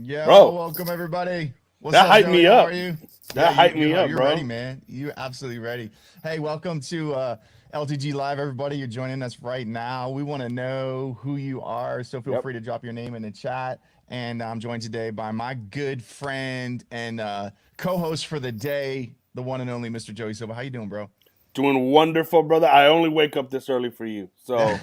Yo, Bro, welcome everybody. What's that up, hyped me Joey? How are up. you? Yeah, That hyped me up, you're ready, bro. man. You absolutely ready. Hey, welcome to LTG Live, everybody. You're joining us right now. We want to know who you are, so feel Yep. free to drop your name in the chat. And I'm joined today by my good friend and co-host for the day, the one and only Mr. Joey Silva. How you doing, bro? Doing wonderful, brother. I only wake up this early for you. So,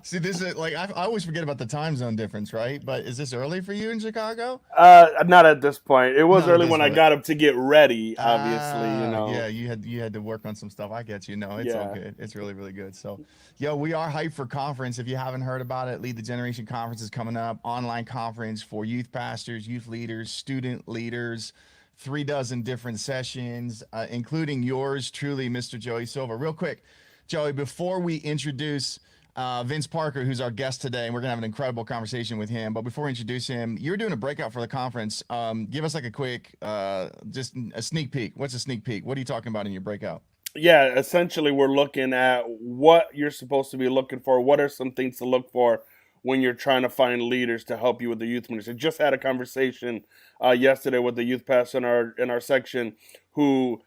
See, this is like I always forget about the time zone difference, right? But is this early for you in Chicago? not at this point. It was Not at early this when I point. got up to get ready, obviously, Yeah, you had to work on some stuff. I get you. No, it's all Yeah. good. It's really, really good. So, yo, we are hyped for conference. If you haven't heard about it, Lead the Generation Conference is coming up. Online conference for youth pastors, youth leaders, student leaders. 3 dozen different sessions, including yours truly, Mr. Joey Silva. Real quick, Joey, before we introduce Vince Parker, who's our guest today, and we're gonna have an incredible conversation with him. But before we introduce him, you're doing a breakout for the conference. Give us like a quick, just a sneak peek. What's a sneak peek? What are you talking about in your breakout? Yeah, essentially, we're looking at what you're supposed to be looking for. What are some things to look for when you're trying to find leaders to help you with the youth ministry? Just had a conversation yesterday with the youth pastor in our section who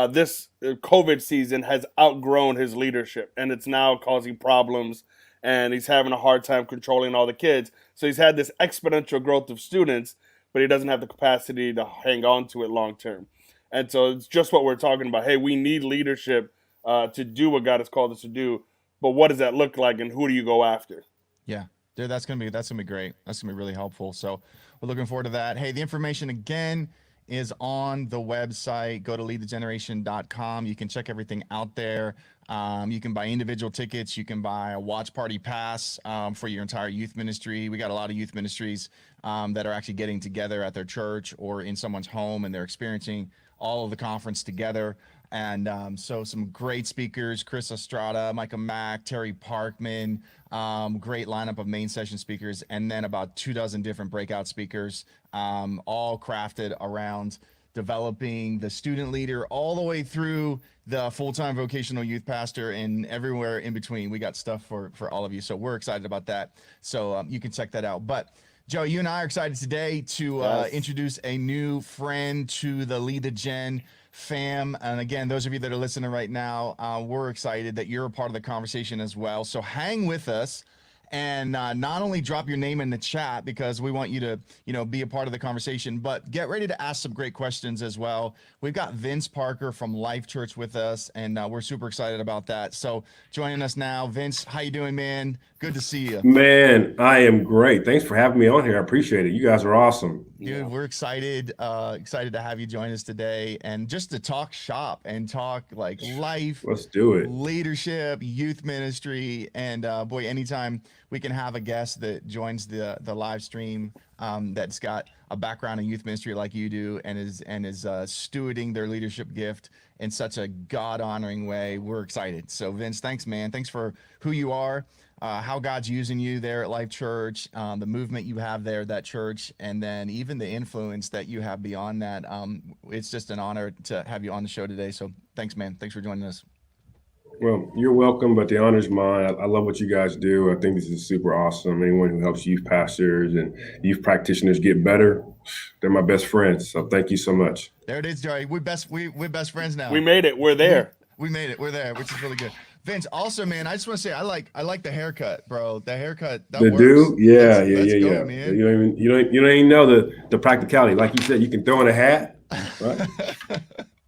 this COVID season has outgrown his leadership and it's now causing problems and he's having a hard time controlling all the kids. So he's had this exponential growth of students, but he doesn't have the capacity to hang on to it long term. And so it's just what we're talking about. Hey, we need leadership to do what God has called us to do. But what does that look like, and who do you go after? Yeah, dude, that's gonna be great. That's gonna be really helpful. So we're looking forward to that. Hey, the information again is on the website. Go to leadthegeneration.com. You can check everything out there. You can buy individual tickets. You can buy a watch party pass for your entire youth ministry. We got a lot of youth ministries that are actually getting together at their church or in someone's home, and they're experiencing all of the conference together. And so some great speakers, Chris Estrada, Micah Mack, Terry Parkman, great lineup of main session speakers, and then about 2 dozen different breakout speakers, all crafted around developing the student leader all the way through the full-time vocational youth pastor and everywhere in between. We got stuff for all of you. So we're excited about that. So you can check that out. But Joe, you and I are excited today to Yes. introduce a new friend to the Lead the Gen fam. And again, those of you that are listening right now, we're excited that you're a part of the conversation as well. So hang with us and not only drop your name in the chat because we want you to, be a part of the conversation, but get ready to ask some great questions as well. We've got Vince Parker from Life Church with us, and we're super excited about that. So joining us now, Vince, how you doing, man? Good to see you. Man, I am great. Thanks for having me on here. I appreciate it. You guys are awesome. Dude, Yeah. we're excited to have you join us today and just to talk shop and talk like life, Let's do it. leadership, youth ministry, and boy, anytime we can have a guest that joins the live stream that's got a background in youth ministry like you do and is stewarding their leadership gift in such a God honoring way, we're excited. So Vince, thanks, man. Thanks for who you are. How God's using you there at Life Church, the movement you have there at that church, and then even the influence that you have beyond that. It's just an honor to have you on the show today. So thanks, man. Thanks for joining us. Well, you're welcome, but the honor's mine. I love what you guys do. I think this is super awesome. Anyone who helps youth pastors and youth practitioners get better, they're my best friends. So thank you so much. There it is, Joey. We're best friends now. We made it. We're We there. we made it. We're there, which is really good. Vince, also, man, I just want to say I like the haircut, bro. The haircut that The works. do? Yeah, yeah, Let's yeah, go, yeah. man. You don't even know the practicality. Like you said, you can throw in a hat, right?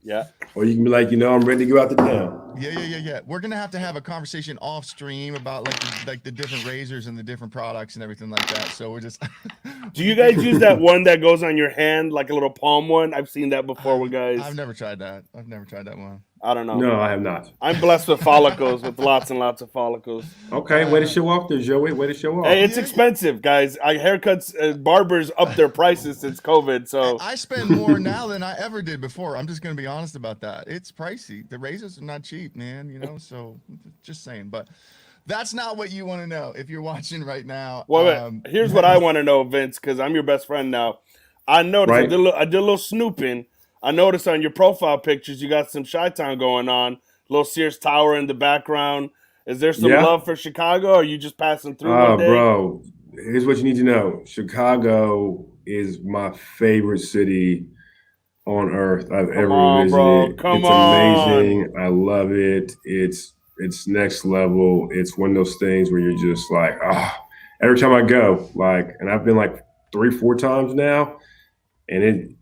Yeah. Or you can be like, I'm ready to go out to town. Yeah. We're gonna have to have a conversation off stream about like the different razors and the different products and everything like that. So we're just Do you guys use that one that goes on your hand, like a little palm one? I've seen that before with I've guys. never tried that. I've never tried that one. I don't know. No, I have not. I'm blessed with follicles, with lots and lots of follicles. Okay, way to show off there, Joey. Way to show Hey, off. it's Yeah. expensive, guys. Haircuts, barbers up their prices since COVID. So I spend more now than I ever did before. I'm just gonna be honest about that. It's pricey. The razors are not cheap, man. So just saying. But that's not what you want to know if you're watching right now. well, here's what I want to know, Vince, because I'm your best friend now. I noticed Right? I did a little snooping. I noticed on your profile pictures you got some Chi-Town going on. Little Sears Tower in the background. Is there some Yeah. love for Chicago? Or are you just passing through one day? Bro, here's what you need to know. Chicago is my favorite city on earth I've Come ever on, bro. visited. Come It's on. amazing. I love it. It's next level. It's one of those things where you're just like, every time I go, like, and I've been like 3, 4 times now, and it's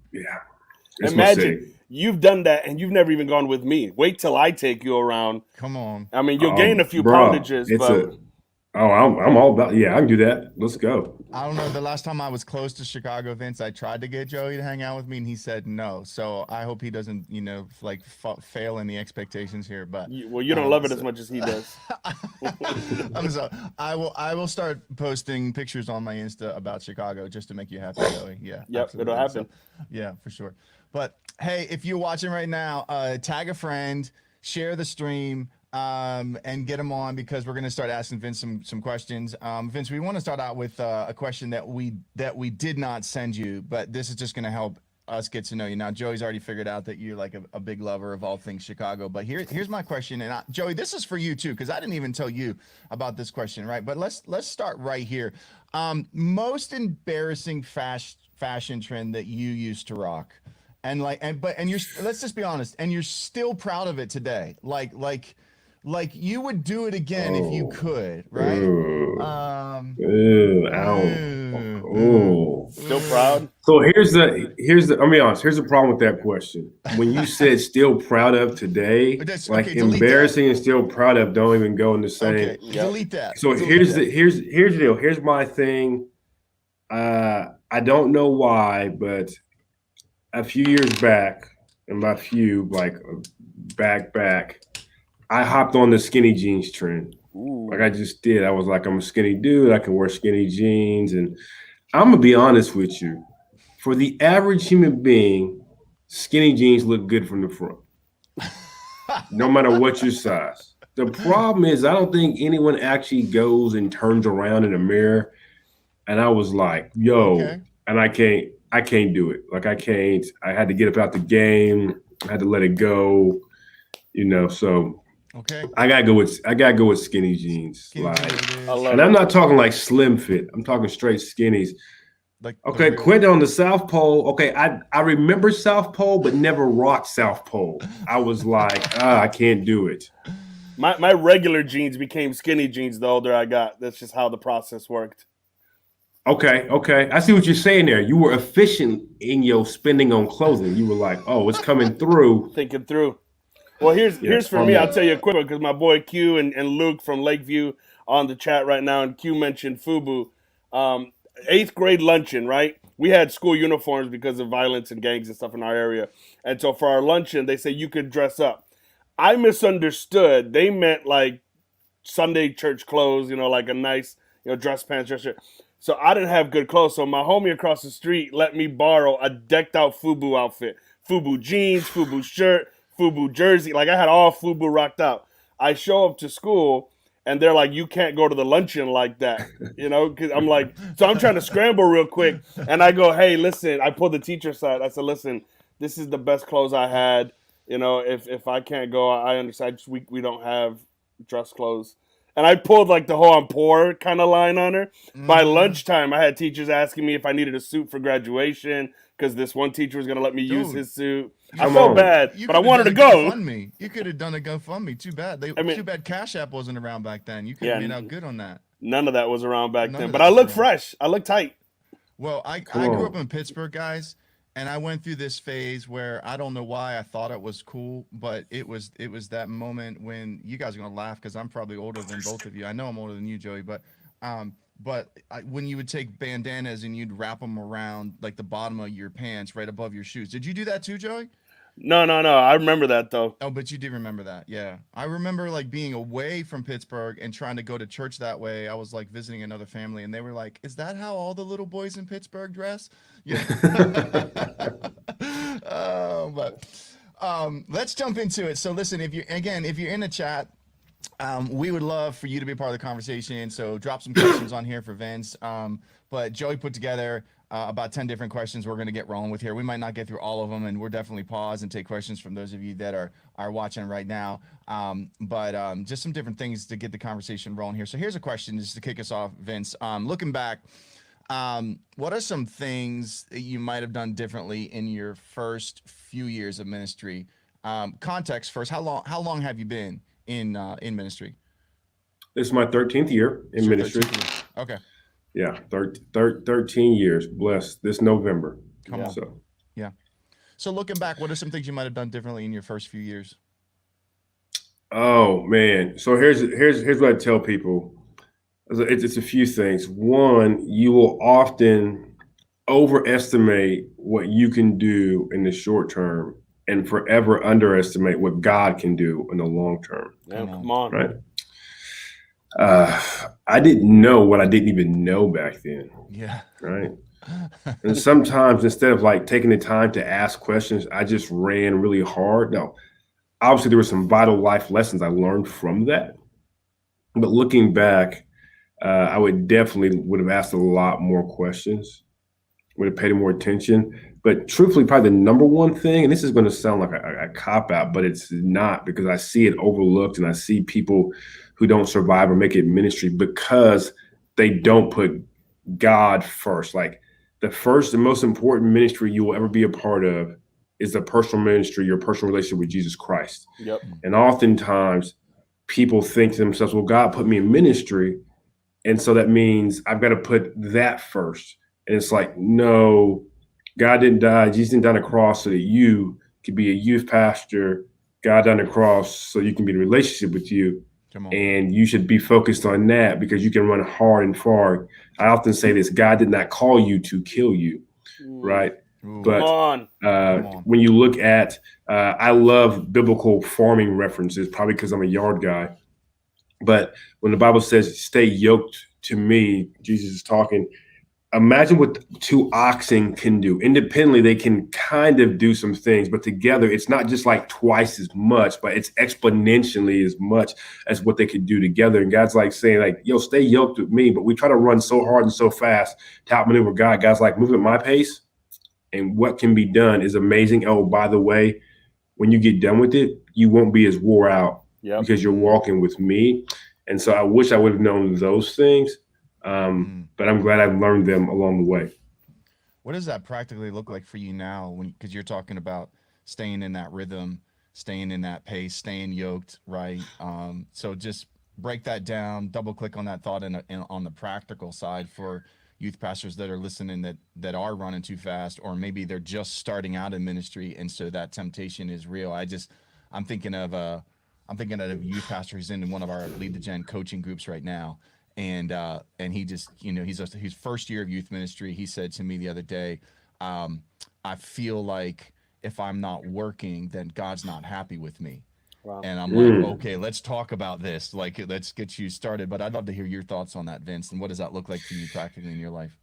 my Imagine city. you've done that and you've never even gone with me. Wait till I take you around. Come on. I mean, you'll gain a few Bro, poundages, but I'm all about, yeah, I can do that. Let's go. I don't know. The last time I was close to Chicago, Vince, I tried to get Joey to hang out with me, and he said no. So I hope he doesn't, like fail in the expectations here. But you don't love it as much as he does. I will start posting pictures on my Insta about Chicago just to make you happy, Joey. Yeah. Yep, absolutely. it'll happen. So, yeah, for sure. But hey, if you're watching right now, tag a friend, share the stream. And get them on, because we're going to start asking Vince some questions. Vince, we want to start out with a question that we did not send you, but this is just going to help us get to know you. Now, Joey's already figured out that you're like a big lover of all things Chicago, but here's my question. And Joey, this is for you too, because I didn't even tell you about this question, right? But let's start right here. Most embarrassing fashion trend that you used to rock, and you're, let's just be honest, and you're still proud of it today. Like you would do it again if you could, right? Still proud? So here's the I'll be honest, here's the problem with that question. When you said still proud of today, like embarrassing and still proud of don't even go in the same. Okay, delete that. So here's the deal. Here's my thing. I don't know why, but a few years back, and by few, like back, I hopped on the skinny jeans trend. Ooh. Like I just did. I was like, I'm a skinny dude. I can wear skinny jeans. And I'm going to be honest with you. For the average human being, skinny jeans look good from the front, no matter what your size. The problem is I don't think anyone actually goes and turns around in a mirror. And I was like, yo, and I can't do it. Like I had to get up out the game. I had to let it go, so. Okay. I gotta go with skinny jeans. And I'm not talking like slim fit. I'm talking straight skinnies. Okay, quit on the South Pole. Okay, I remember South Pole, but never rocked South Pole. I was like, I can't do it. My regular jeans became skinny jeans the older I got. That's just how the process worked. Okay. I see what you're saying there. You were efficient in your spending on clothing. You were like, it's coming through. Thinking through. Well, here's for me. I'll tell you a quick one, because my boy Q and Luke from Lakeview on the chat right now, and Q mentioned FUBU. 8th grade luncheon, right? We had school uniforms because of violence and gangs and stuff in our area. And so for our luncheon, they say you could dress up. I misunderstood. They meant like Sunday church clothes, like a nice, dress pants, dress shirt. So I didn't have good clothes. So my homie across the street let me borrow a decked out FUBU outfit. FUBU jeans, FUBU shirt, FUBU jersey. Like I had all FUBU rocked out. I show up to school and they're like, you can't go to the luncheon like that, because I'm like, so I'm trying to scramble real quick. And I go, hey, listen, I pulled the teacher aside. I said, listen, this is the best clothes I had. If I can't go, I understand. We don't have dress clothes. And I pulled like the whole I'm poor kind of line on her. Mm-hmm. By lunchtime, I had teachers asking me if I needed a suit for graduation, because this one teacher was going to let me use his suit. I felt bad, but I wanted to go. You could have done a GoFundMe. Too bad. Too bad Cash App wasn't around back then. You could have made out good on that. None of that was around back then. But I look fresh. I look tight. Well, I grew up in Pittsburgh, guys, and I went through this phase where I don't know why I thought it was cool, but it was that moment when you guys are gonna laugh because I'm probably older than both of you. I know I'm older than you, Joey, but when you would take bandanas and you'd wrap them around like the bottom of your pants right above your shoes. Did you do that too, Joey? No. I remember that though. Oh, but you did remember that. Yeah. I remember like being away from Pittsburgh and trying to go to church that way. I was like visiting another family and they were like, is that how all the little boys in Pittsburgh dress? Yeah. Let's jump into it. So listen, if you're in the chat, we would love for you to be a part of the conversation. So drop some questions on here for Vince. But Joey put together about 10 different questions we're going to get rolling with here. We might not get through all of them, and we're definitely pause and take questions from those of you that are watching right now. But just some different things to get the conversation rolling here. So here's a question just to kick us off, Vince. Looking back, What are some things that you might have done differently in your first few years of ministry? Context first. How long have you been in ministry? This is my 13th year in Sure, ministry. 13 years. Okay. Yeah, 13 years, blessed this November. Come on. So, Yeah. So looking back, what are some things you might have done differently in your first few years? oh man. So here's what I tell people. It's a few things. One, you will often overestimate what you can do in the short term and forever underestimate what God can do in the long term. Yeah, come on. Right. I didn't know what I didn't even know back then. Yeah. Right. And sometimes instead of like taking the time to ask questions, I just ran really hard. Now, obviously, there were some vital life lessons I learned from that. But looking back, I would have asked a lot more questions, would have paid more attention. But truthfully, probably the number one thing, and this is going to sound like a cop out, but it's not, because I see it overlooked and I see people who don't survive or make it in ministry because they don't put God first. Like the most important ministry you will ever be a part of is the personal ministry, your personal relationship with Jesus Christ. Yep. And oftentimes people think to themselves, well, God put me in ministry, and so that means I've got to put that first. And it's like, no, God didn't die. Jesus didn't die on the cross so that you could be a youth pastor. God died on the cross so you can be in a relationship with you. Come on. And you should be focused on that because you can run hard and far. I often say this: God did not call you to kill you, right? Ooh. But Come on. when you look at, I love biblical farming references, probably because I'm a yard guy. But when the Bible says, stay yoked to me, Jesus is talking. Imagine what two oxen can do. Independently, they can kind of do some things, but together, it's not just like twice as much, but it's exponentially as much as what they could do together. And God's like saying, like, yo, stay yoked with me. But we try to run so hard and so fast to outmaneuver God. God's like, move at my pace. And what can be done is amazing. Oh, by the way, when you get done with it, you won't be as wore out because you're walking with me. And so I wish I would have known those things. But I'm glad I've learned them along the way. What does that practically look like for you now? Because you're talking about staying in that rhythm, staying in that pace, staying yoked, right? So just break that down, double click on that thought and on the practical side for youth pastors that are listening that are running too fast, or maybe they're just starting out in ministry, and so that temptation is real. I'm thinking of a youth pastor who's in one of our Lead the Gen coaching groups right now. And he just, he's first year of youth ministry. He said to me the other day, I feel like if I'm not working, then God's not happy with me. Wow. And I'm like, okay, let's talk about this. Like, let's get you started. But I'd love to hear your thoughts on that, Vince. And what does that look like for you practically in your life?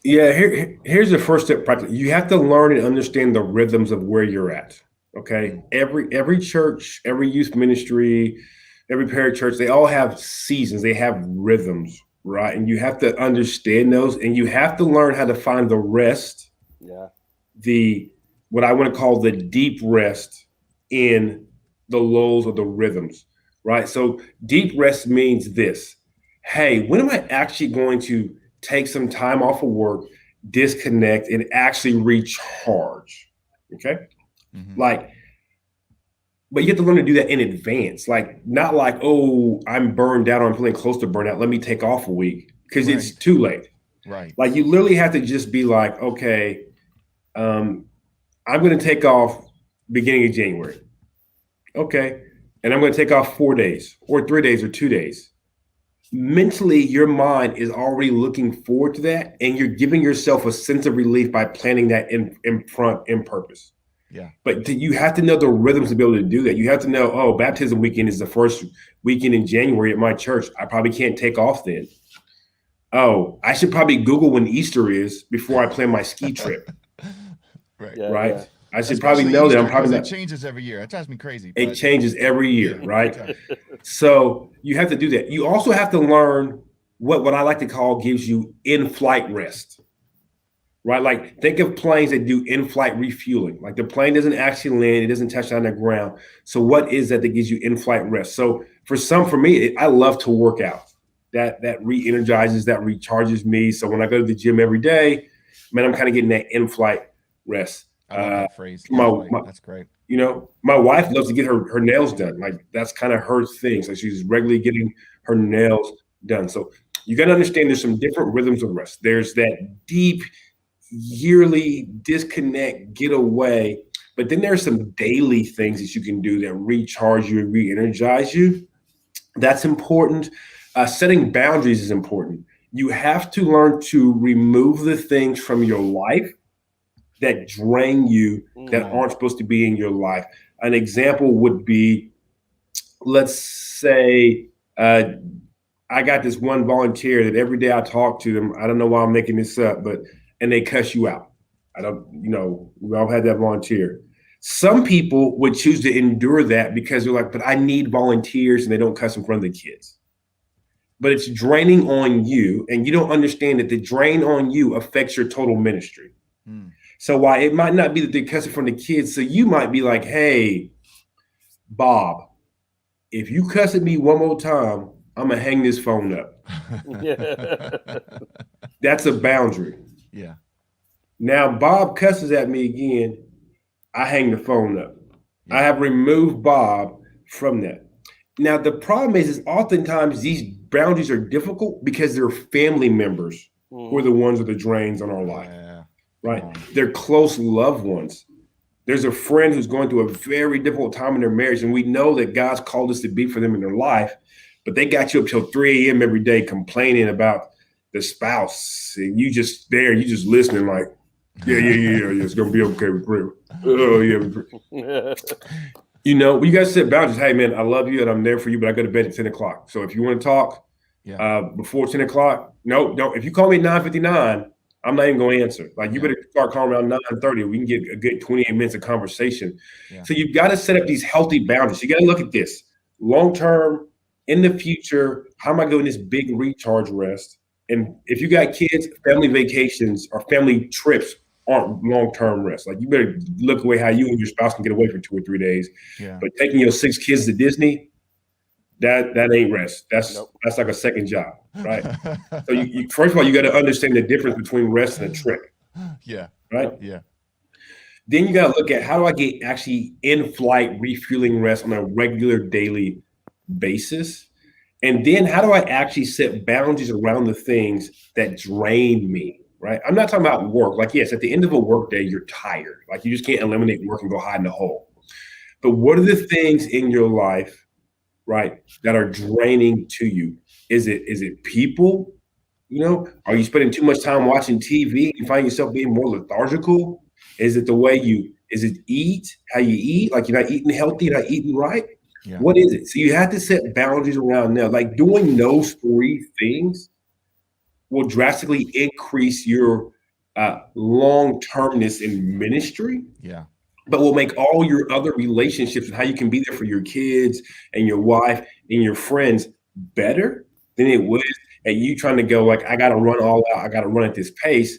Yeah, here's the first step. Practically, you have to learn and understand the rhythms of where you're at. Okay, every church, every youth ministry, every parachurch, they all have seasons. They have rhythms, right? And you have to understand those, and you have to learn how to find the rest. Yeah. What I want to call the deep rest in the lulls of the rhythms, right? So deep rest means this: hey, when am I actually going to take some time off of work, disconnect, and actually recharge? Okay. Mm-hmm. But you have to learn to do that in advance. Like, not like, oh, I'm burned out or I'm feeling close to burnout, let me take off a week, because it's too late. Right. Like, you literally have to just be like, okay, I'm going to take off beginning of January. Okay. And I'm going to take off 4 days or 3 days or 2 days. Mentally, your mind is already looking forward to that. And you're giving yourself a sense of relief by planning that in purpose. Yeah. But you have to know the rhythms to be able to do that. You have to know, oh, baptism weekend is the first weekend in January at my church. I probably can't take off then. Oh, I should probably Google when Easter is before I plan my ski trip. Right. Yeah, right. Yeah. I should probably know Easter, that I'm probably it changes every year. It drives me crazy. It changes every year, right? So you have to do that. You also have to learn what I like to call gives you in-flight rest. Right? Like, think of planes that do in-flight refueling. Like, the plane doesn't actually land, it doesn't touch down the ground. So what is that gives you in-flight rest? So for me, I love to work out. that re-energizes, that recharges me. So when I go to the gym every day, man, I'm kind of getting that in-flight rest. I love that phrase. My, That's great. My wife loves to get her nails done. Like that's kind of her thing. So she's regularly getting her nails done. So you got to understand there's some different rhythms of rest. There's that deep yearly disconnect, get away. But then there's some daily things that you can do that recharge you and re-energize you. That's important. Setting boundaries is important. You have to learn to remove the things from your life that drain you, that aren't supposed to be in your life. An example would be, let's say, I got this one volunteer that every day I talk to them. I don't know why I'm making this up, and they cuss you out. I don't, we all had that volunteer. Some people would choose to endure that because they're like, but I need volunteers and they don't cuss in front of the kids. But it's draining on you, and you don't understand that the drain on you affects your total ministry. So while it might not be that they're cussing from the kids, so you might be like, hey, Bob, if you cuss at me one more time, I'm going to hang this phone up. That's a boundary. Yeah. Now, Bob cusses at me again, I hang the phone up. Yeah. I have removed Bob from that. Now, the problem is oftentimes these boundaries are difficult because they're family members who are the ones with the drains on our life. Right? They're close loved ones. There's a friend who's going through a very difficult time in their marriage, and we know that God's called us to be for them in their life, but they got you up till 3 a.m. every day complaining about the spouse, and you just there, you just listening like, yeah, it's gonna be okay with real. Oh yeah. You guys set boundaries. Hey man, I love you and I'm there for you, but I go to bed at 10 o'clock. So if you want to talk before 10 o'clock, no, don't. If you call me at 9:59. I'm not even going to answer. Like you better start calling around 9:30. We can get a good 28 minutes of conversation. Yeah. So you've got to set up these healthy boundaries. You got to look at this long-term, in the future. How am I doing this big recharge rest? And if you got kids, family vacations or family trips aren't long-term rest. Like you better look away how you and your spouse can get away for 2 or 3 days. Yeah. But taking your 6 kids to Disney, that ain't rest. That's like a second job, right? So you first of all, you got to understand the difference between rest and a trip. Yeah. Right. Yeah. Then you got to look at how do I get actually in-flight refueling rest on a regular daily basis, and then how do I actually set boundaries around the things that drain me. Right. I'm not talking about work. Like yes, at the end of a work day, you're tired. Like you just can't eliminate work and go hide in a hole. But what are the things in your life, right, that are draining to you? Is it people? Are you spending too much time watching TV and find yourself being more lethargical? Is it the way is it eat, how you eat? Like you're not eating healthy, you're not eating right? Yeah. What is it? So you have to set boundaries around that. Like doing those 3 things will drastically increase your long-termness in ministry. Yeah. But will make all your other relationships and how you can be there for your kids and your wife and your friends better than it would at you trying to go like, I got to run all out. I got to run at this pace,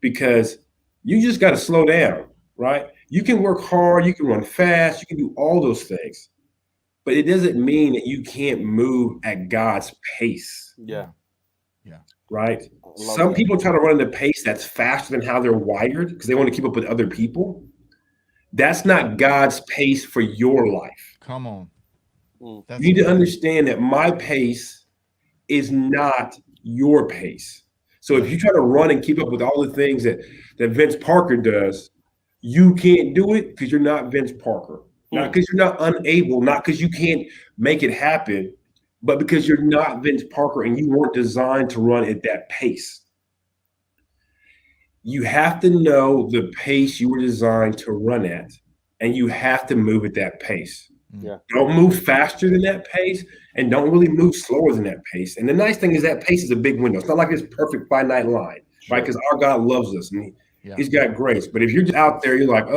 because you just got to slow down, right? You can work hard. You can run fast. You can do all those things, but it doesn't mean that you can't move at God's pace. Yeah. Yeah. Right. Some people try to run at a pace that's faster than how they're wired because they want to keep up with other people. That's not God's pace for your life. Come on. You need to understand that my pace is not your pace. So if you try to run and keep up with all the things that Vince Parker does, you can't do it because you're not Vince Parker. Not because you're not unable, not because you can't make it happen, but because you're not Vince Parker and you weren't designed to run at that pace. You have to know the pace you were designed to run at, and you have to move at that pace. Yeah. Don't move faster than that pace, and don't really move slower than that pace. And the nice thing is that pace is a big window. It's not like this perfect finite line, right? Because our God loves us, and He's got grace. But if you're out there, you're like,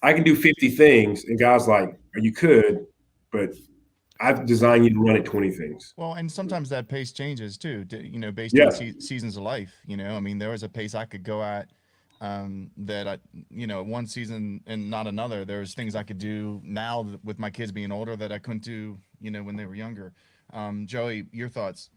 I can do 50 things, and God's like, you could, but I've designed you to run at 20 things. Well, and sometimes that pace changes too, based on seasons of life. I mean, there was a pace I could go at that I, one season and not another. There's things I could do now with my kids being older that I couldn't do, when they were younger. Joey, your thoughts?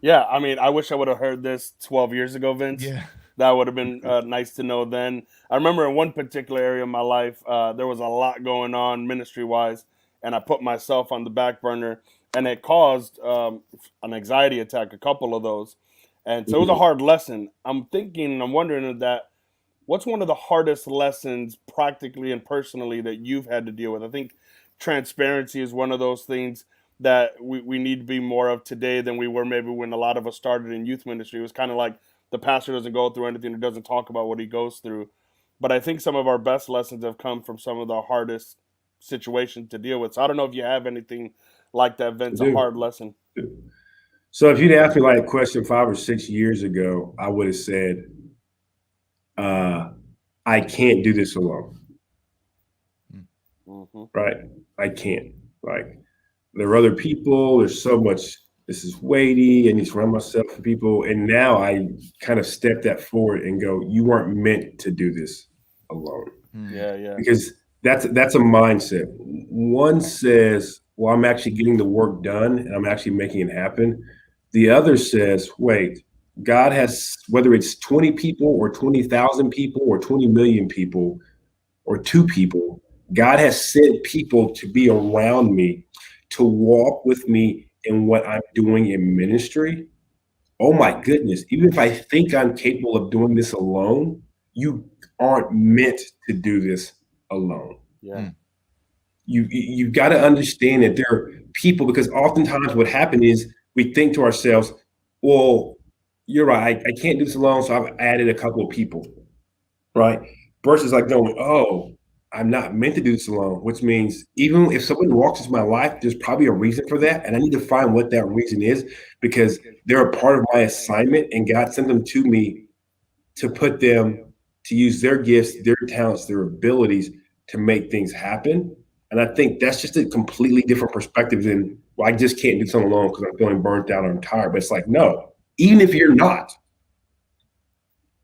Yeah, I mean, I wish I would have heard this 12 years ago, Vince. Yeah. That would have been nice to know then. I remember in one particular area of my life, there was a lot going on ministry wise, and I put myself on the back burner, and it caused an anxiety attack, a couple of those. And so it was a hard lesson. I'm thinking, I'm wondering that what's one of the hardest lessons practically and personally that you've had to deal with? I think transparency is one of those things that we need to be more of today than we were maybe when a lot of us started in youth ministry. It was kind of like the pastor doesn't go through anything, he doesn't talk about what he goes through. But I think some of our best lessons have come from some of the hardest situations to deal with. So I don't know if you have anything like that, I Vince, a do. hard lesson. So if you'd asked me like a question 5 or 6 years ago, I would have said, I can't do this alone. Mm-hmm. Right? I can't. Like, there are other people. There's so much. This is weighty. I need to surround myself with people. And now I kind of step that forward and go, you weren't meant to do this alone. Yeah. Because that's a mindset. One says, well, I'm actually getting the work done and I'm actually making it happen. The other says, wait, God has, whether it's 20 people or 20,000 people or 20 million people or 2 people, God has sent people to be around me, to walk with me in what I'm doing in ministry. Oh my goodness, even if I think I'm capable of doing this alone, you aren't meant to do this alone. Yeah. You've got to understand that there are people, because oftentimes what happens is we think to ourselves, well, you're right, I can't do this alone, so I've added a couple of people, right? Versus like going, oh, I'm not meant to do this alone, which means even if someone walks into my life, there's probably a reason for that. And I need to find what that reason is, because they're a part of my assignment and God sent them to me to put them to use their gifts, their talents, their abilities to make things happen. And I think that's just a completely different perspective than, well, I just can't do something alone because I'm feeling burnt out or I'm tired. But it's like, no, even if you're not,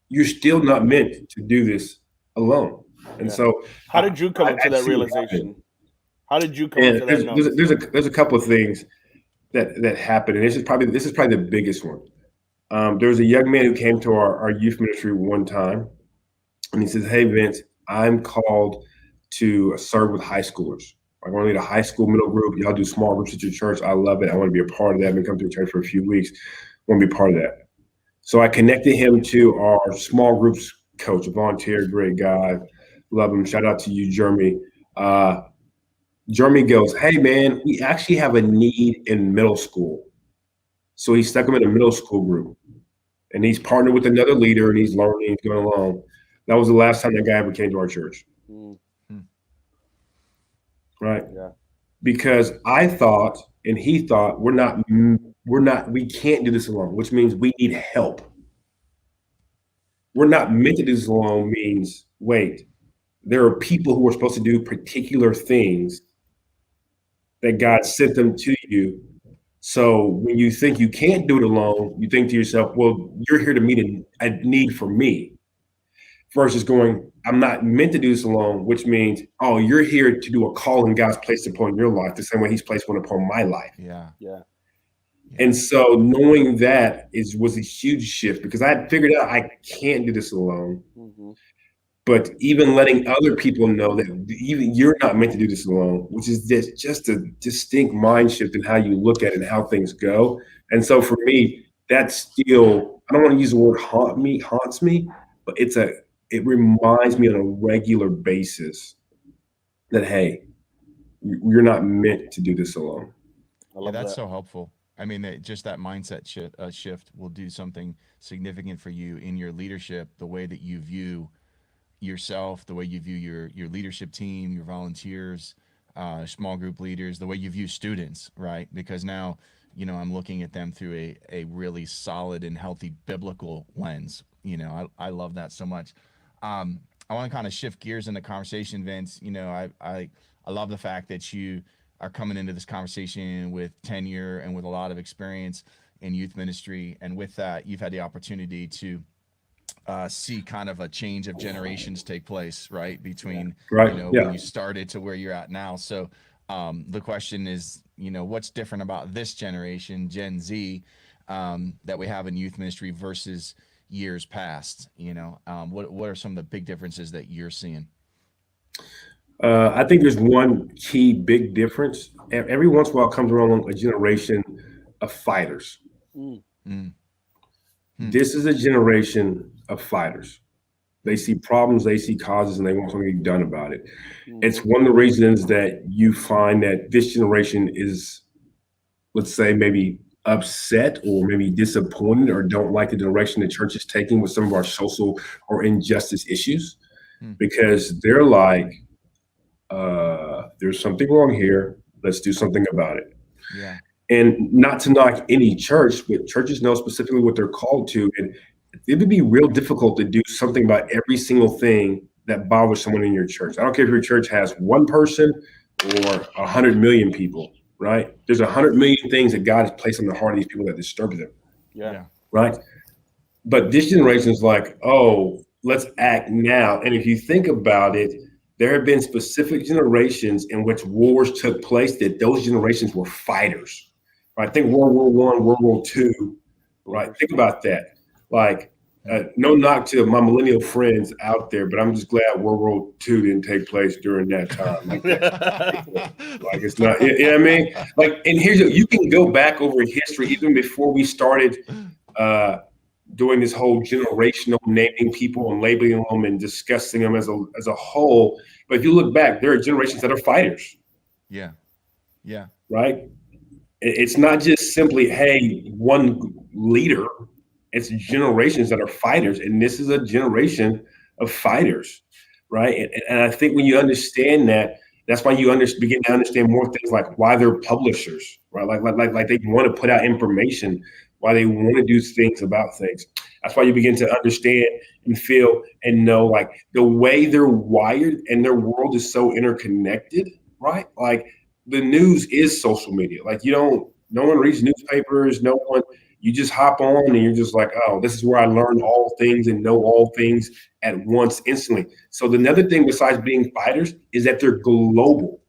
you're still not meant to do this alone. And so, how did you come up to that realization? How did you come up to that note? There's a couple of things that happened, and this is probably the biggest one. There was a young man who came to our youth ministry one time, and he says, "Hey Vince, I'm called to serve with high schoolers. I want to lead a high school middle group. Y'all do small groups at your church. I love it. I want to be a part of that. I've been coming to your church for a few weeks. I want to be a part of that." So I connected him to our small groups coach, a volunteer, great guy. Love him. Shout out to you, Jeremy. Jeremy goes, "Hey man, we actually have a need in middle school." So he stuck him in a middle school group, and he's partnered with another leader, and he's learning, he's going along. That was the last time that guy ever came to our church. Right? Yeah. Because I thought, and he thought, we can't do this alone, which means we need help. We're not meant to do this alone means, wait, there are people who are supposed to do particular things that God sent them to you. So when you think you can't do it alone, you think to yourself, well, you're here to meet a need for me. Versus going, I'm not meant to do this alone, which means, oh, you're here to do a calling God's placed upon your life the same way he's placed one upon my life. Yeah. And so knowing that was a huge shift, because I had figured out I can't do this alone. But even letting other people know that even you're not meant to do this alone, which is just a distinct mind shift in how you look at it and how things go. And so for me, that's still, I don't want to use the word haunts me, but it reminds me on a regular basis that, hey, you're not meant to do this alone. Yeah, that's so helpful. I mean, just that mindset shift will do something significant for you in your leadership, the way that you view yourself, the way you view your leadership team, your volunteers, small group leaders, the way you view students, right? Because now, I'm looking at them through a really solid and healthy biblical lens. I love that so much. I want to kind of shift gears in the conversation, Vince. I love the fact that you are coming into this conversation with tenure and with a lot of experience in youth ministry. And with that, you've had the opportunity to see kind of a change of generations take place, right? Between, when you started to where you're at now. So The question is, what's different about this generation, Gen Z, that we have in youth ministry versus years past? What are some of the big differences that you're seeing? I think there's one key big difference. Every once in a while comes along a generation of fighters. Mm. Mm. This is a generation of fighters. They see problems, they see causes, and they want something to be done about it. It's one of the reasons that you find that this generation is, let's say, maybe upset or maybe disappointed or don't like the direction the church is taking with some of our social or injustice issues, because they're like, there's something wrong here. Let's do something about it. Yeah. And not to knock any church, but churches know specifically what they're called to. And it would be real difficult to do something about every single thing that bothers someone in your church. I don't care if your church has one person or 100 million people, right? There's 100 million things that God has placed on the heart of these people that disturb them. Yeah. Right. But this generation is like, oh, let's act now. And if you think about it, there have been specific generations in which wars took place that those generations were fighters. Right? Think World War I, World War II. Right? Think about that. Like, no knock to my millennial friends out there, but I'm just glad World War II didn't take place during that time. Like it's not, you know what I mean? Like, and you can go back over history even before we started doing this whole generational naming people and labeling them and discussing them as a whole. But if you look back, there are generations that are fighters. Yeah. Yeah. Right? It's not just simply, hey, one leader. It's generations that are fighters. And this is a generation of fighters. Right? And I think when you understand that, that's why you begin to understand more things like why they're publishers, right? Like they want to put out information, why they want to do things about things. That's why you begin to understand and feel and know like the way they're wired and their world is so interconnected, right? Like the news is social media. Like no one reads newspapers, you just hop on and you're just like, oh, this is where I learn all things and know all things at once instantly. So the other thing besides being fighters is that they're global.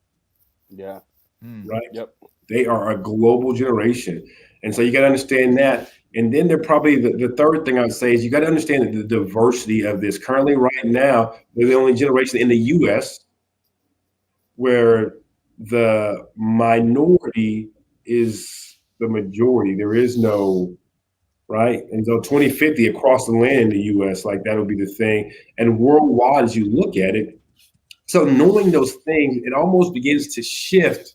Yeah. Right. Yep. They are a global generation. And so you got to understand that. And then they're probably the third thing I would say is you got to understand the diversity of this. Currently, right now, they're the only generation in the U.S. where the minority is the majority. There is no, right? And so 2050 across the land in the U.S., like that'll be the thing. And worldwide, as you look at it, so knowing those things, it almost begins to shift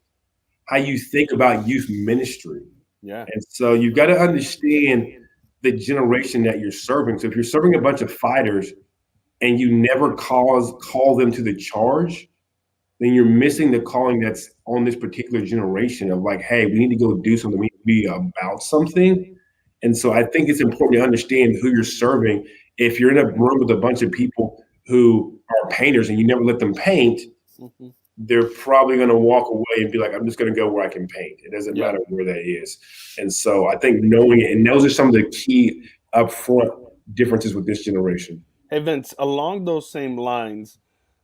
how you think about youth ministry. Yeah. And so you've got to understand the generation that you're serving. So if you're serving a bunch of fighters and you never call them to the charge, then you're missing the calling that's on this particular generation of like, hey, we need to go do something. We need to be about something. And so I think it's important to understand who you're serving. If you're in a room with a bunch of people who are painters and you never let them paint, they're probably going to walk away and be like, I'm just going to go where I can paint. It doesn't matter where that is. And so I think knowing it, and those are some of the key upfront differences with this generation. Hey, Vince, along those same lines,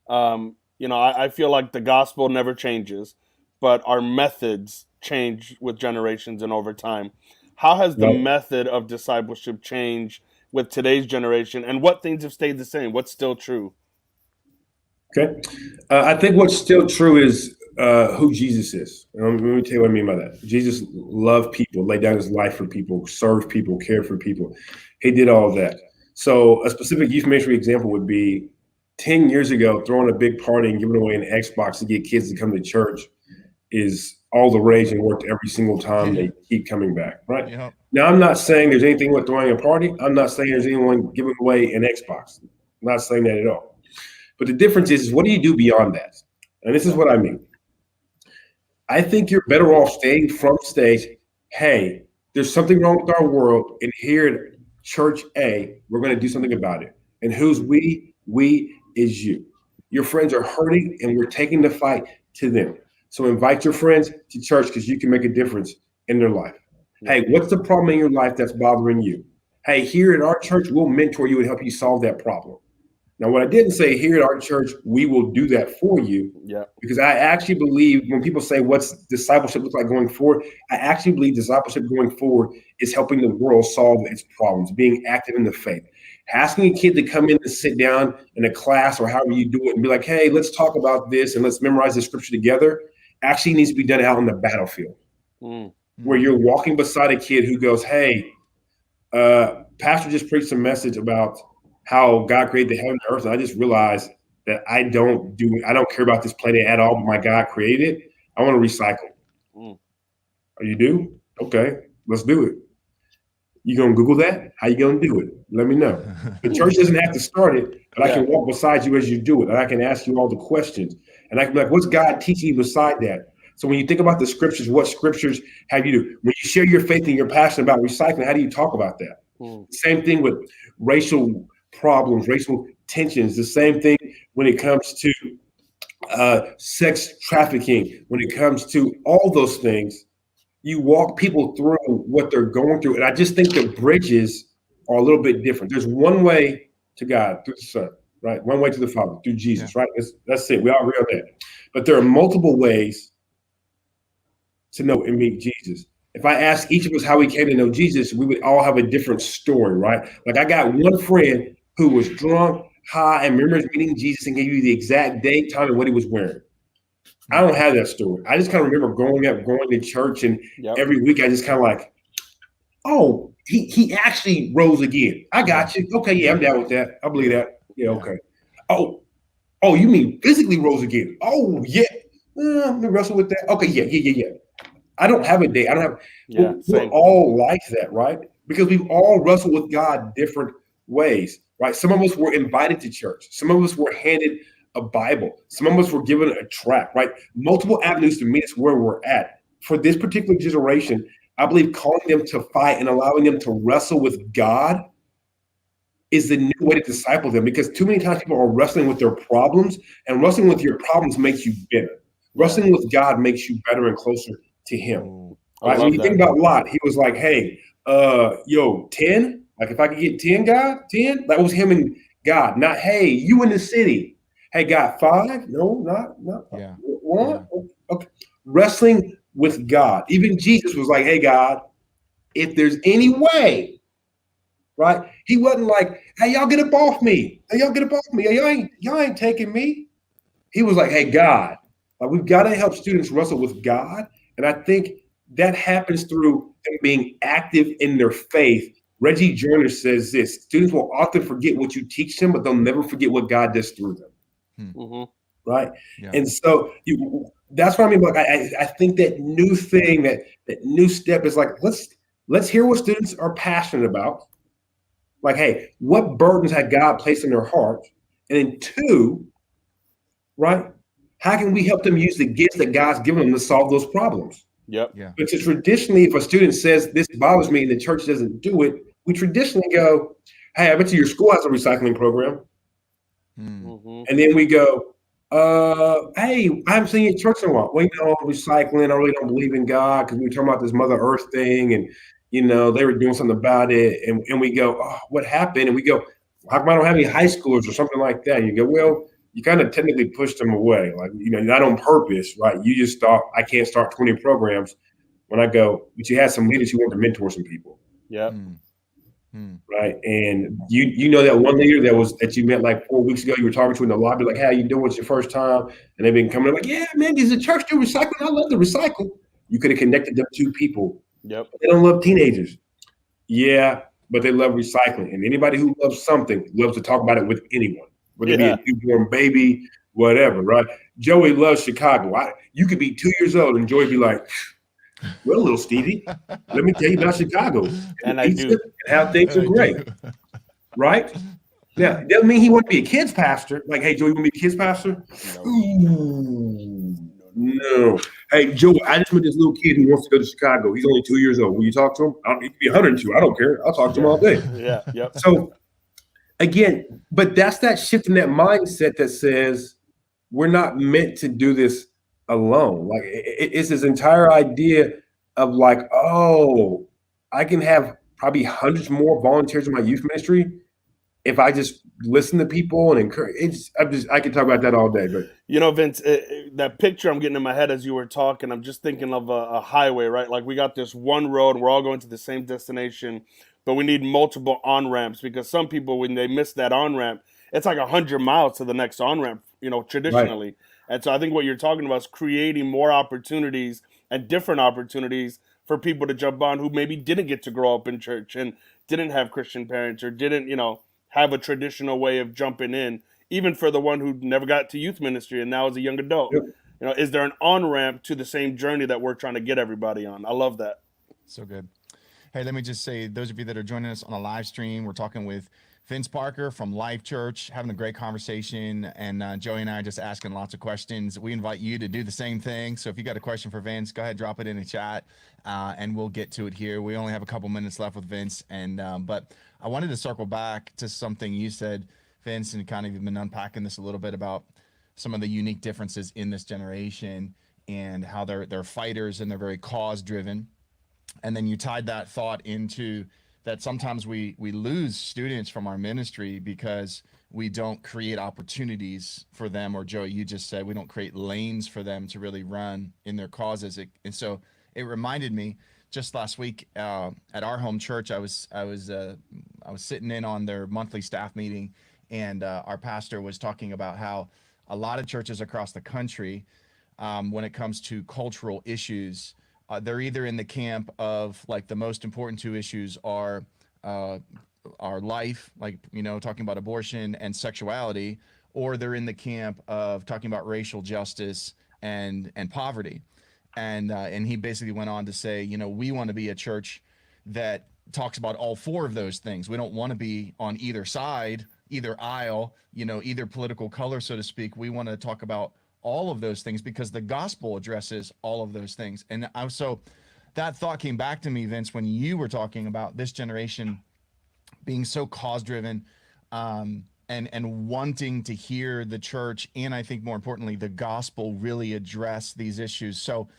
I feel like the gospel never changes, but our methods change with generations and over time. How has the method of discipleship changed with today's generation, and what things have stayed the same? What's still true? Okay. I think what's still true is who Jesus is. Let me tell you what I mean by that. Jesus loved people, laid down his life for people, served people, cared for people. He did all of that. So a specific youth ministry example would be 10 years ago, throwing a big party and giving away an Xbox to get kids to come to church is all the rage and worked every single time they keep coming back, right? Yeah. Now, I'm not saying there's anything with throwing a party. I'm not saying there's anyone giving away an Xbox. I'm not saying that at all. But the difference is what do you do beyond that? And this is what I mean. I think you're better off staying front stage. Hey, there's something wrong with our world. And here at Church A, we're going to do something about it. And who's we? We is you. Your friends are hurting and we're taking the fight to them. So invite your friends to church because you can make a difference in their life. Hey, what's the problem in your life that's bothering you? Hey, here at our church, we'll mentor you and help you solve that problem. Now, what I didn't say here at our church, we will do that for you. Yeah. Because I actually believe when people say what's discipleship look like going forward, I actually believe discipleship going forward is helping the world solve its problems, being active in the faith. Asking a kid to come in and sit down in a class or however you do it and be like, hey, let's talk about this and let's memorize the scripture together actually needs to be done out on the battlefield where you're walking beside a kid who goes, hey, pastor just preached a message about how God created the heaven and earth. And I just realized that I don't care about this planet at all, but my God created it. I want to recycle. Oh, you do? Okay, let's do it. You gonna Google that? How you gonna do it? Let me know. The church doesn't have to start it, but I can walk beside you as you do it. And I can ask you all the questions. And I can be like, what's God teaching you beside that? So when you think about the scriptures, what scriptures have you do? When you share your faith and your passion about recycling, how do you talk about that? Same thing with racial problems, racial tensions. The same thing when it comes to sex trafficking, when it comes to all those things. You walk people through what they're going through. And I just think the bridges are a little bit different. There's one way to God through the Son, right? One way to the Father through Jesus, right? That's it. We all agree on that. But there are multiple ways to know and meet Jesus. If I ask each of us how we came to know Jesus, we would all have a different story, right? Like I got one friend who was drunk, high, and remembers meeting Jesus and gave you the exact date, time, and what he was wearing. I don't have that story. I just kind of remember growing up, going to church, and every week I just kind of like, oh, he actually rose again. I got you. Okay, yeah, I'm down with that. I believe that. Yeah, okay. Oh, you mean physically rose again? Oh, yeah. Let me wrestle with that. Okay, yeah. I don't have a day. I don't have. We're all like that, right? Because we've all wrestled with God different ways, right? Some of us were invited to church. Some of us were handed a Bible. Some of us were given a tract, right? Multiple avenues to meet us where we're at. For this particular generation, I believe calling them to fight and allowing them to wrestle with God is the new way to disciple them, because too many times people are wrestling with their problems, and wrestling with your problems makes you bitter. Wrestling with God makes you better and closer to him. Right? When you think about Lot, he was like, hey, 10? Like if I could get 10, God, 10? That was him and God, not, hey, you in the city. Hey, God, 5? No, not 1? Yeah. Okay. Wrestling with God. Even Jesus was like, hey, God, if there's any way, right? He wasn't like, hey, y'all get up off me. Hey, y'all get up off me. Hey, y'all ain't taking me. He was like, hey, God, we've got to help students wrestle with God. And I think that happens through them being active in their faith. Reggie Joyner says this: students will often forget what you teach them, but they'll never forget what God does through them. Right. Yeah. And so that's what I mean. Like, I think that new thing, that new step is like, let's hear what students are passionate about. Like, hey, what burdens had God placed in their heart? And then 2, right, how can we help them use the gifts that God's given them to solve those problems? Yep. Yeah. Because traditionally, if a student says this bothers me and the church doesn't do it, we traditionally go, hey, I bet you your school has a recycling program. And then we go, hey, I haven't seen you at church in a while. Well, recycling, I really don't believe in God because we were talking about this Mother Earth thing, and they were doing something about it. And we go, oh, what happened? And we go, how come I don't have any high schoolers or something like that? And you go, well, you kind of technically pushed them away, like, not on purpose, right? You just thought I can't start 20 programs. When I go, but you had some leaders who want to mentor some people. Yeah. Right. And that one leader that you met like 4 weeks ago, you were talking to in the lobby, like, how you doing? It's your first time. And they've been coming like, yeah, man, does the church do recycling? I love the recycle. You could have connected them to people. Yep. They don't love teenagers. Yeah, but they love recycling. And anybody who loves something loves to talk about it with anyone, whether it be a newborn baby, whatever, right? Joey loves Chicago. You could be 2 years old and Joey be like, well, little Stevie, let me tell you about Chicago. And I do. And how things are great. Right? Now, it doesn't mean he wants to be a kids pastor. Like, hey, Joey, you want to be a kids pastor? No. Hey, Joey, I just met this little kid who wants to go to Chicago. He's only 2 years old. Will you talk to him? He could be 102. I don't care. I'll talk to him all day. Yeah. Yep. So, again, but that's that shift in that mindset that says we're not meant to do this alone. Like, it's this entire idea of like, oh, I can have probably hundreds more volunteers in my youth ministry if I just listen to people and encourage, I could talk about that all day. But Vince, that picture I'm getting in my head as you were talking, I'm just thinking of a highway, right? Like we got this one road, and we're all going to the same destination, but we need multiple on-ramps because some people, when they miss that on-ramp, it's like 100 miles to the next on-ramp, traditionally. right. And so I think what you're talking about is creating more opportunities and different opportunities for people to jump on who maybe didn't get to grow up in church and didn't have Christian parents or didn't, have a traditional way of jumping in, even for the one who never got to youth ministry and now is a young adult. Yep. Is there an on-ramp to the same journey that we're trying to get everybody on? I love that. So good. Hey, let me just say, those of you that are joining us on a live stream, we're talking with Vince Parker from Life Church, having a great conversation, and Joey and I are just asking lots of questions. We invite you to do the same thing. So if you got a question for Vince, go ahead, drop it in the chat, and we'll get to it here. We only have a couple minutes left with Vince, but I wanted to circle back to something you said, Vince, and kind of you've been unpacking this a little bit about some of the unique differences in this generation and how they're fighters and they're very cause-driven. And then you tied that thought into that sometimes we lose students from our ministry because we don't create opportunities for them, or Joey, you just said we don't create lanes for them to really run in their causes. And so it reminded me just last week at our home church, I was sitting in on their monthly staff meeting, and our pastor was talking about how a lot of churches across the country, when it comes to cultural issues, they're either in the camp of like the most important two issues are life, like, talking about abortion and sexuality, or they're in the camp of talking about racial justice and poverty. And he basically went on to say, we want to be a church that talks about all four of those things. We don't want to be on either side, either aisle, either political color, so to speak. We want to talk about all of those things because the gospel addresses all of those things. And so that thought came back to me, Vince, when you were talking about this generation being so cause driven, and wanting to hear the church, and I think more importantly, the gospel really address these issues. So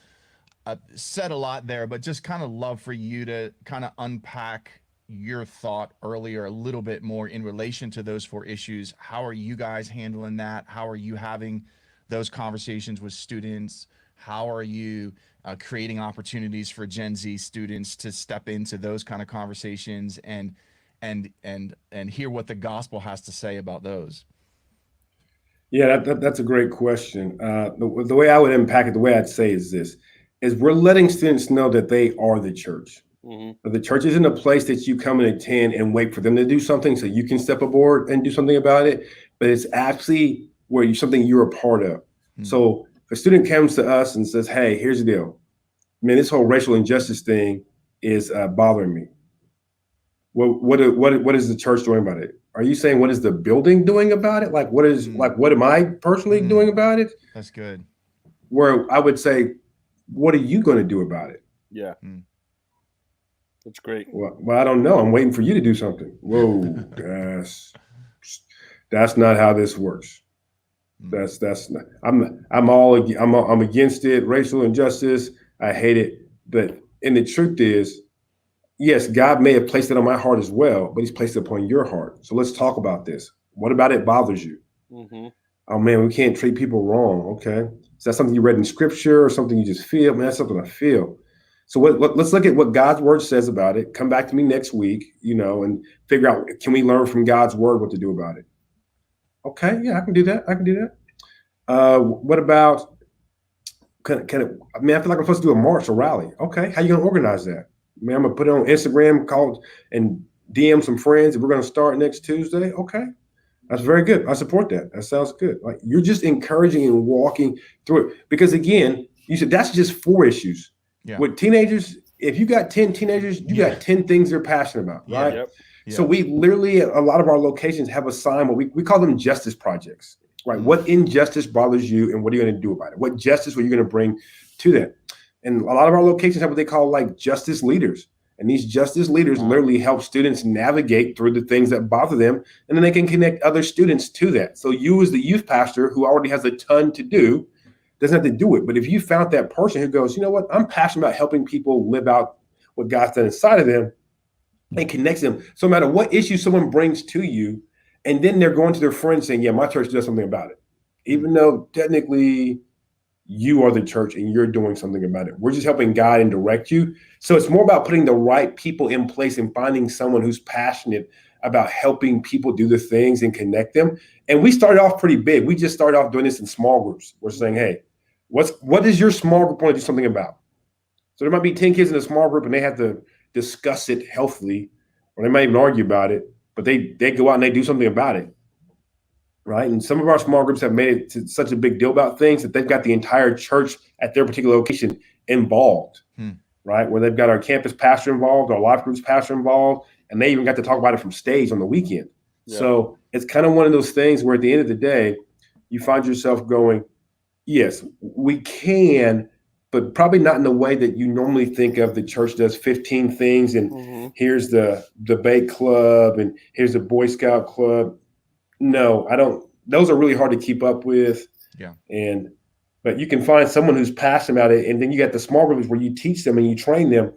said a lot there, but just kind of love for you to kind of unpack your thought earlier a little bit more in relation to those four issues. How are you guys handling that? How are you having those conversations with students? How are you creating opportunities for Gen Z students to step into those kind of conversations and hear what the gospel has to say about those? Yeah, that's a great question. The way I would unpack it, the way I'd say is this, is we're letting students know that they are the church. Mm-hmm. The church isn't a place that you come and attend and wait for them to do something so you can step aboard and do something about it, but it's actually where something you're a part of. Mm-hmm. So if a student comes to us and says, hey, here's the deal. Man, this whole racial injustice thing is bothering me. What is the church doing about it? Are you saying what is the building doing about it? Like what am I personally doing about it? That's good. Where I would say, what are you going to do about it? Yeah. That's great. Well, I don't know. I'm waiting for you to do something. Whoa, that's not how this works. That's not. I'm against it. Racial injustice. I hate it. And the truth is, yes, God may have placed it on my heart as well, but He's placed it upon your heart. So let's talk about this. What about it bothers you? Mm-hmm. Oh man, we can't treat people wrong. Okay, is that something you read in Scripture or something you just feel? Man, that's something I feel. So let's look at what God's Word says about it. Come back to me next week, and figure out, can we learn from God's Word what to do about it? Okay, yeah, I can do that. What about, I feel like I'm supposed to do a march or rally. Okay, how you going to organize that? Man, I'm going to put it on Instagram, call and DM some friends, and we're going to start next Tuesday. Okay, that's very good. I support that. That sounds good. Like, you're just encouraging and walking through it. Because again, you said that's just 4 issues. Yeah. With teenagers, if you got 10 teenagers, you got 10 things they're passionate about, right? Yep. So we literally, a lot of our locations have assigned what we call them justice projects, right? Mm-hmm. What injustice bothers you and what are you going to do about it? What justice are you going to bring to that? And a lot of our locations have what they call like justice leaders. And these justice leaders literally help students navigate through the things that bother them. And then they can connect other students to that. So you as the youth pastor who already has a ton to do, doesn't have to do it. But if you found that person who goes, you know what, I'm passionate about helping people live out what God's done inside of them and connects them. So no matter what issue someone brings to you, And then they're going to their friends saying, yeah, my church does something about it. Even though technically you are the church and you're doing something about it. We're just helping guide and direct you. So it's more about putting the right people in place and finding someone who's passionate about helping people do the things and connect them. And we started off pretty big. We just started off doing this in small groups. We're saying, hey, what is your small group want to do something about? So there might be 10 kids in a small group and they have to discuss it healthily, or they might even argue about it, but they go out and they do something about it. Right. And some of our small groups have made it to such a big deal about things that they've got the entire church at their particular location involved. Right. Where they've got our campus pastor involved, our life groups pastor involved, and they even got to talk about it from stage on the weekend. Yeah. So it's kind of one of those things where at the end of the day, you find yourself going, yes, we can, but probably not in the way that you normally think of. The church does 15 things and here's the debate club and here's the Boy Scout club. No, I don't. Those are really hard to keep up with. Yeah. But you can find someone who's passionate about it. And then you got the small groups where you teach them and you train them.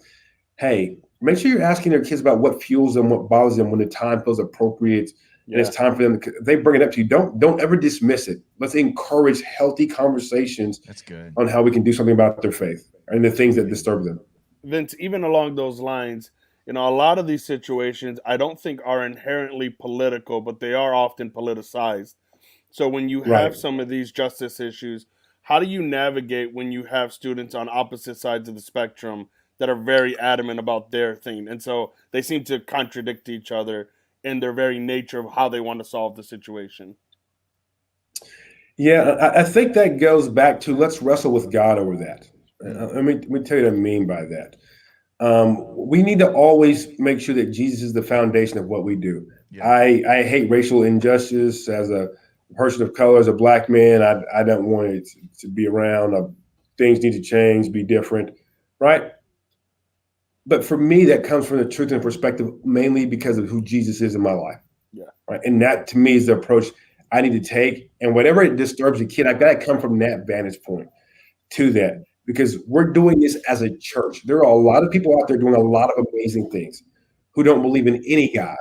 Hey, make sure you're asking their kids about what fuels them, what bothers them when the time feels appropriate. Yeah. And it's time for them. They bring it up to you. Don't ever dismiss it. Let's encourage healthy conversations. That's good. On how we can do something about their faith and the things that disturb them. Vince, even along those lines, a lot of these situations I don't think are inherently political, but they are often politicized. So when you have some of these justice issues, how do you navigate when you have students on opposite sides of the spectrum that are very adamant about their thing? And so they seem to contradict each other in their very nature of how they want to solve the situation. Yeah, I think that goes back to let's wrestle with God over that. Let me tell you what I mean by that. We need to always make sure that Jesus is the foundation of what we do. Yeah. I hate racial injustice as a person of color, as a Black man. I don't want it to be around. Things need to change, be different, right? But for me, that comes from the truth and perspective, mainly because of who Jesus is in my life. Yeah. Right. And that to me is the approach I need to take. And whatever it disturbs a kid, I've got to come from that vantage point to that. Because we're doing this as a church. There are a lot of people out there doing a lot of amazing things who don't believe in any God.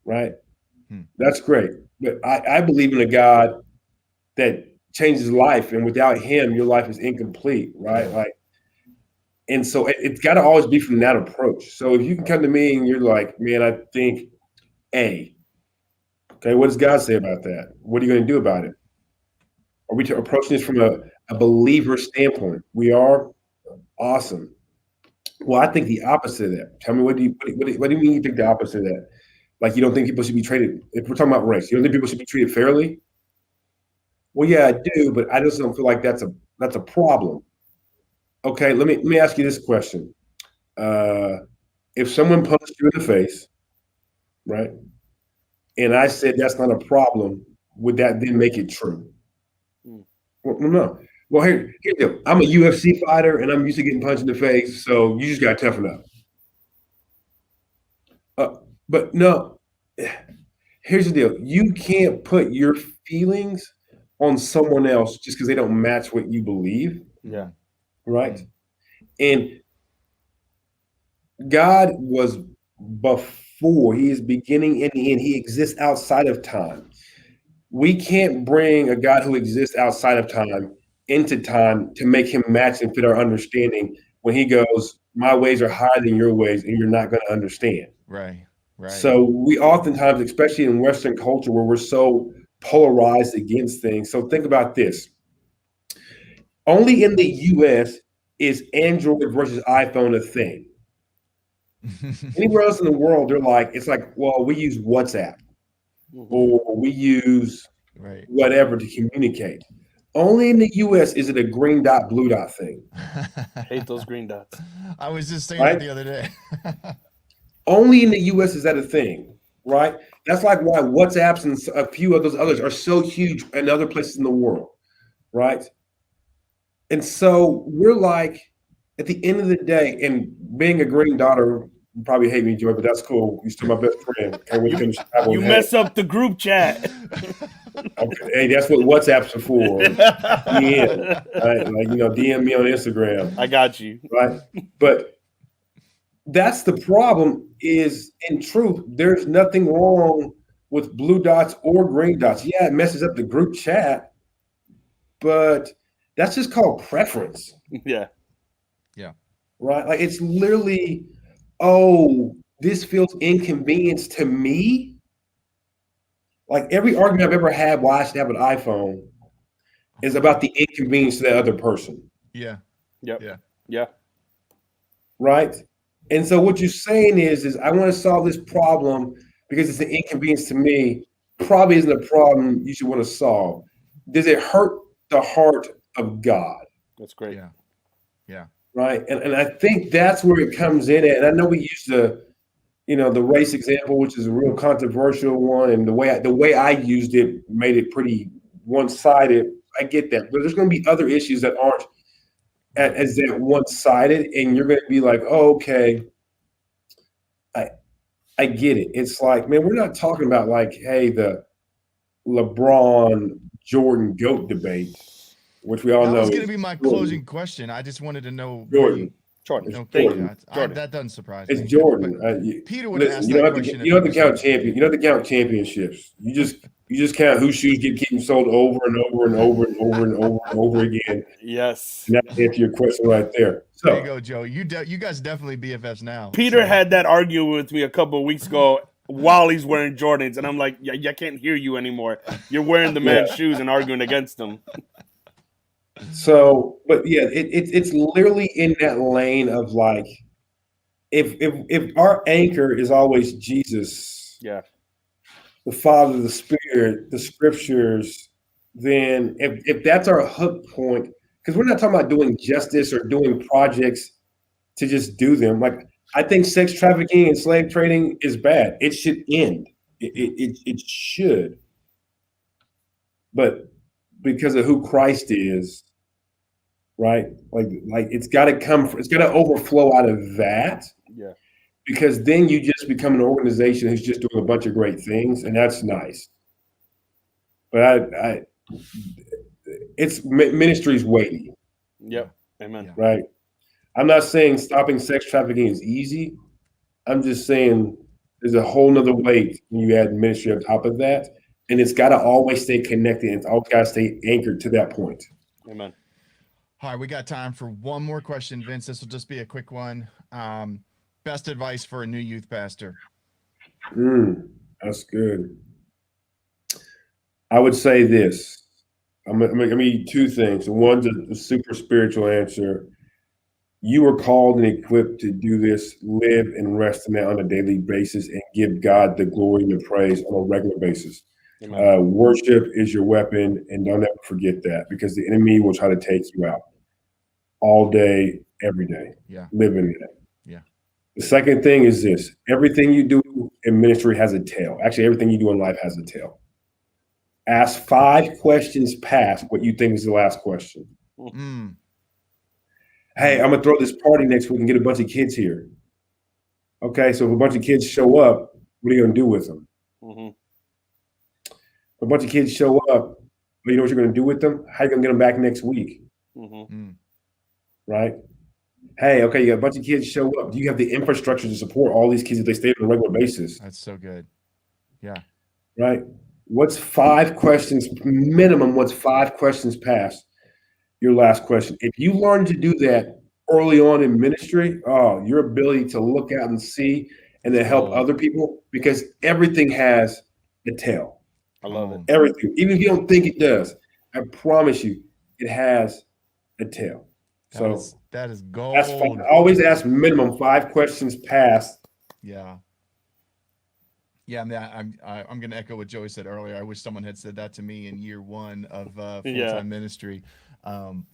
Right? That's great. But I believe in a God that changes life. And without him, your life is incomplete. Right? And so it's got to always be from that approach. So if you can come to me and you're like, man, I think A. Okay, what does God say about that? What are you going to do about it? Are we approaching this from a believer standpoint? We are? Awesome. Well, I think the opposite of that. Tell me, what do you mean you think the opposite of that? Like you don't think people should be treated, if we're talking about race, you don't think people should be treated fairly? Well, yeah, I do, but I just don't feel like that's a problem. Okay, let me ask you this question. If someone punched you in the face, right, and I said that's not a problem, would that then make it true? Well, no. Well, here's the deal. I'm a UFC fighter, and I'm used to getting punched in the face, so you just got to toughen up. But no, here's the deal. You can't put your feelings on someone else just because they don't match what you believe. Yeah. Right? And God was before. He is beginning and the end. He exists outside of time. We can't bring a God who exists outside of time into time to make him match and fit our understanding when he goes, my ways are higher than your ways, and you're not going to understand. Right. So we oftentimes, especially in Western culture where we're so polarized against things. So think about this. Only in the US is Android versus iPhone a thing. Anywhere else in the world, it's like, well, we use WhatsApp or we use whatever to communicate. Only in the US is it a green dot, blue dot thing. I hate those green dots. I was just saying that the other day. Only in the US is that a thing, right? That's like why WhatsApps and a few of those others are so huge in other places in the world, right? And so we're like, at the end of the day, and being a green daughter, you probably hate me, Joy, but that's cool. You're still my best friend. You mess up the group chat. Okay, hey, that's what WhatsApps are for. DM, right? DM me on Instagram. I got you. Right? But that's the problem. Is in truth, there's nothing wrong with blue dots or green dots. Yeah, it messes up the group chat, but that's just called preference, Yeah. Yeah. right? Like it's literally, oh, this feels inconvenience to me. Like every argument I've ever had why I should have an iPhone is about the inconvenience to the other person, Yeah. Yep. Yeah. Yeah. right? And so what you're saying is I want to solve this problem because it's an inconvenience to me. Probably isn't a problem you should want to solve. Does it hurt the heart of God? That's great. Yeah. Yeah. Right. And I think that's where it comes in at. And I know we use the race example, which is a real controversial one, and the way I used it made it pretty one-sided. I get that, but there's going to be other issues that aren't as that one-sided, and you're going to be like, oh, okay, I get it. It's like, man, we're not talking about like, hey, the LeBron Jordan GOAT debate, which we all That know was going is to be my Jordan. closing question. I just wanted to know where Jordan. you. Jordan. No, It's thank Jordan. you. Jordan. That doesn't surprise It's me. Jordan. But Peter would have Listen, asked you don't that have to question. you don't have to count champion. You don't have to count championships. You just count whose shoes getting sold over and over and over and over and over and over again. Yes. And that answer your question right there. There you So go, Joe. You guys definitely BFFs now. Peter so. had that argument with me a couple of weeks ago while he's wearing Jordans, and I'm like, yeah, I can't hear you anymore. You're wearing the man's shoes and arguing against them. So, but yeah, it's literally in that lane of like, if our anchor is always Jesus, Yeah. the Father, the Spirit, the Scriptures, then if that's our hook point, because we're not talking about doing justice or doing projects to just do them. Like I think sex trafficking and slave trading is bad. It should end. It should. But because of who Christ is, right? Like it's got to overflow out of that, Yeah. because then you just become an organization who's just doing a bunch of great things, and that's nice. But it's ministry's weighty, Yep. Amen. Yeah. right? I'm not saying stopping sex trafficking is easy. I'm just saying there's a whole nother weight when you add ministry on top of that, and it's got to always stay connected. It's always got to stay anchored to that point. Amen. All right, we got time for one more question, Vince. This will just be a quick one. Best advice for a new youth pastor? That's good. I would say this. I'm gonna give you two things. One's a super spiritual answer. You are called and equipped to do this, live and rest in that on a daily basis, and give God the glory and the praise on a regular basis. Worship is your weapon, and don't ever forget that, because the enemy will try to take you out all day, every day. Yeah. Live in that. Yeah. The second thing is this: everything you do in ministry has a tail. Actually, everything you do in life has a tail. Ask 5 questions past what you think is the last question. Mm. Hey, I'm gonna throw this party next week and get a bunch of kids here. Okay, so if a bunch of kids show up, what are you gonna do with them? Mm-hmm. If a bunch of kids show up, you know what you're gonna do with them? How are you gonna get them back next week? Mm-hmm. Right? Hey, okay, you got a bunch of kids show up. Do you have the infrastructure to support all these kids if they stay on a regular basis? That's so good. Yeah. Right? What's 5 questions minimum? What's 5 questions past your last question? If you learn to do that early on in ministry, your ability to look out and see and then help other people, because everything has a tail. I love it. Everything, even if you don't think it does, I promise you, it has a tail. That is gold. That's fine. Always ask minimum 5 questions past. Yeah. Yeah, I'm going to echo what Joey said earlier. I wish someone had said that to me in year 1 of full-time ministry.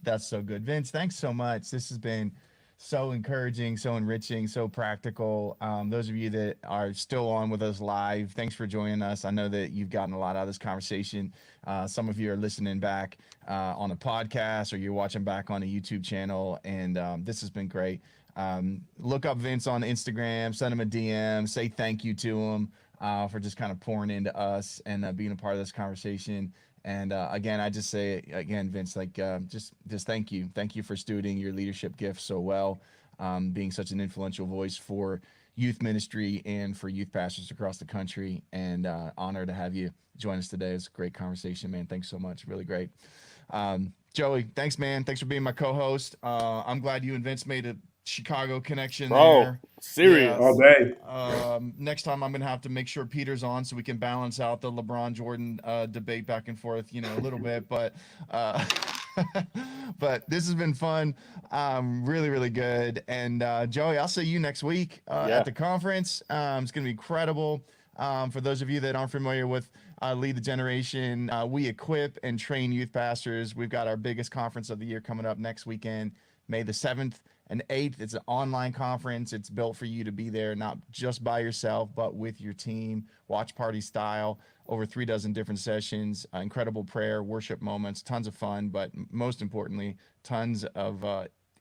That's so good. Vince, thanks so much. This has been so encouraging, so enriching, so practical. Those of you that are still on with us live, thanks for joining us. I know that you've gotten a lot out of this conversation. Some of you are listening back on a podcast, or you're watching back on a YouTube channel, and this has been great. Look up Vince on Instagram, send him a DM, say thank you to him for just kind of pouring into us and being a part of this conversation. And again, I just say again, Vince, like just thank you for stewarding your leadership gift so well. being such an influential voice for youth ministry and for youth pastors across the country. And honored to have you join us today. It's a great conversation, man. Thanks so much. Really great. Joey, thanks, man. Thanks for being my co-host. I'm glad you and Vince made a Chicago connection there. Serious. All day. Next time I'm going to have to make sure Peter's on so we can balance out the LeBron Jordan debate back and forth, a little bit, but but this has been fun. Really, really good. And Joey, I'll see you next week at the conference. It's going to be incredible. For those of you that aren't familiar with Lead the Generation, we equip and train youth pastors. We've got our biggest conference of the year coming up next weekend, May the 7th and 8th. It's an online conference. It's built for you to be there, not just by yourself, but with your team, watch party style, over 36 different sessions, incredible prayer, worship moments, tons of fun, but most importantly, tons of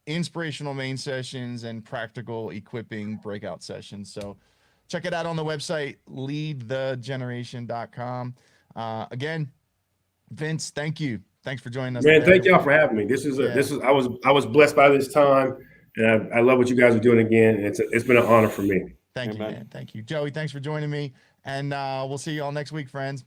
inspirational main sessions and practical equipping breakout sessions. So check it out on the website, leadthegeneration.com. Again, Vince, thank you. Thanks for joining us. Man, today. thank y'all for having me. I was blessed by this time, and I love what you guys are doing again. It's been an honor for me. Thank you, man. Thank you. Joey, thanks for joining me. And we'll see you all next week, friends.